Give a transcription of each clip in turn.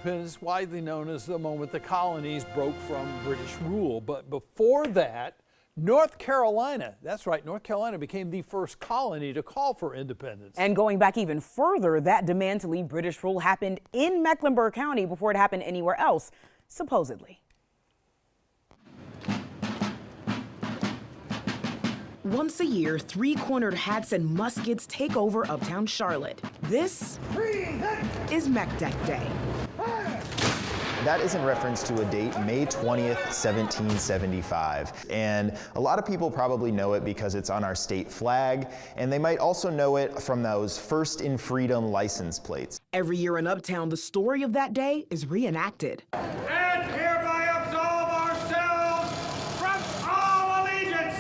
It's widely known as the moment the colonies broke from British rule. But before that, North Carolina, that's right, North Carolina became the first colony to call for independence. And going back even further, that demand to leave British rule happened in Mecklenburg County before it happened anywhere else, supposedly. Once a year, three-cornered hats and muskets take over uptown Charlotte. This is Meck Dec Day. That is in reference to a date, May 20th, 1775. And a lot of people probably know it because it's on our state flag, and they might also know it from those First in Freedom license plates. Every year in Uptown, the story of that day is reenacted. And hereby absolve ourselves from all allegiance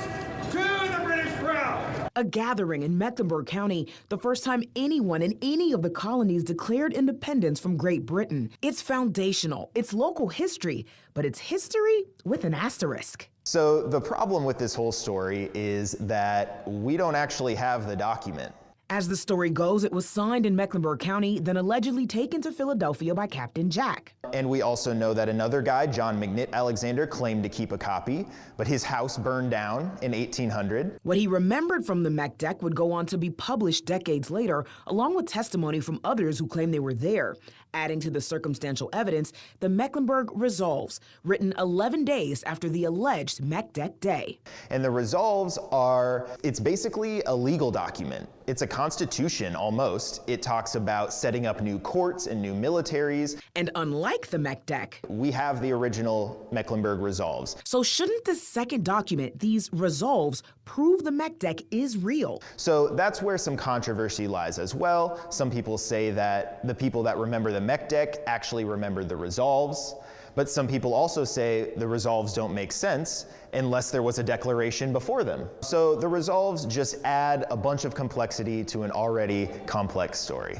to the British Crown. A gathering in Mecklenburg County, the first time anyone in any of the colonies declared independence from Great Britain. It's foundational, it's local history, but it's history with an asterisk. So the problem with this whole story is that we don't actually have the document. As the story goes, it was signed in Mecklenburg County, then allegedly taken to Philadelphia by Captain Jack. And we also know that another guy, John McNitt Alexander, claimed to keep a copy, but his house burned down in 1800. What he remembered from the Meck Dec would go on to be published decades later, along with testimony from others who claimed they were there. Adding to the circumstantial evidence, the Mecklenburg Resolves, written 11 days after the alleged Meck Dec Day. And the Resolves are, it's basically a legal document. It's a constitution almost. It talks about setting up new courts and new militaries. And unlike the Meck Dec, we have the original Mecklenburg Resolves. So shouldn't the second document, these Resolves, prove the Meck Dec is real? So that's where some controversy lies as well. Some people say that the people that remember the Meck Dec actually remembered the Resolves. But some people also say the Resolves don't make sense unless there was a declaration before them. So the Resolves just add a bunch of complexity to an already complex story.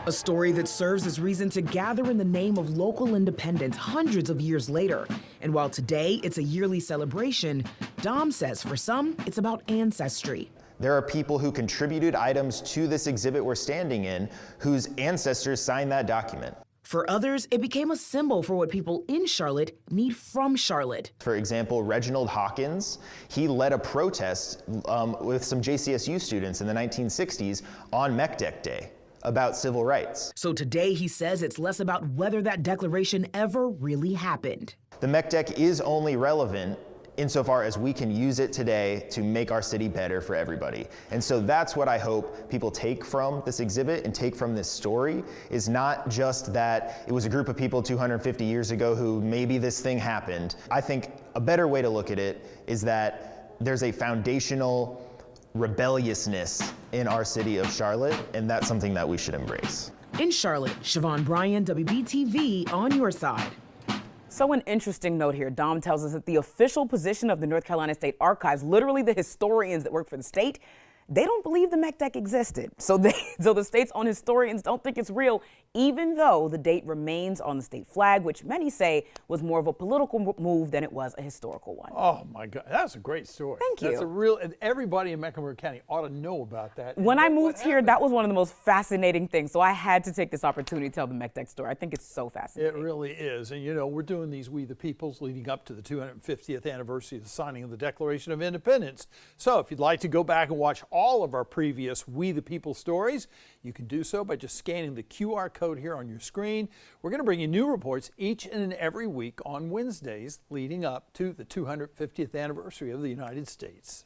A story that serves as reason to gather in the name of local independence hundreds of years later. And while today it's a yearly celebration, Dom says for some, it's about ancestry. There are people who contributed items to this exhibit we're standing in whose ancestors signed that document. For others, it became a symbol for what people in Charlotte need from Charlotte. For example, Reginald Hawkins, he led a protest with some JCSU students in the 1960s on Meck Dec Day about civil rights. So today he says it's less about whether that declaration ever really happened. The Meck Dec is only relevant insofar as we can use it today to make our city better for everybody. And so that's what I hope people take from this exhibit and take from this story, is not just that it was a group of people 250 years ago who maybe this thing happened. I think a better way to look at it is that there's a foundational rebelliousness in our city of Charlotte, and that's something that we should embrace. In Charlotte, Siobhan Bryan, WBTV, on your side. So an interesting note here. Dom tells us that the official position of the North Carolina State Archives, literally the historians that work for the state, they don't believe the Meck Dec existed. So the state's own historians don't think it's real, even though the date remains on the state flag, which many say was more of a political move than it was a historical one. Oh my God, that's a great story. Thank you. That's a real, and everybody in Mecklenburg County ought to know about that. When I moved here, that was one of the most fascinating things. So I had to take this opportunity to tell the Meck Dec story. I think it's so fascinating. It really is. And you know, we're doing these We the Peoples leading up to the 250th anniversary of the signing of the Declaration of Independence. So if you'd like to go back and watch all of our previous We the People stories, you can do so by just scanning the QR code here on your screen. We're going to bring you new reports each and every week on Wednesdays leading up to the 250th anniversary of the United States.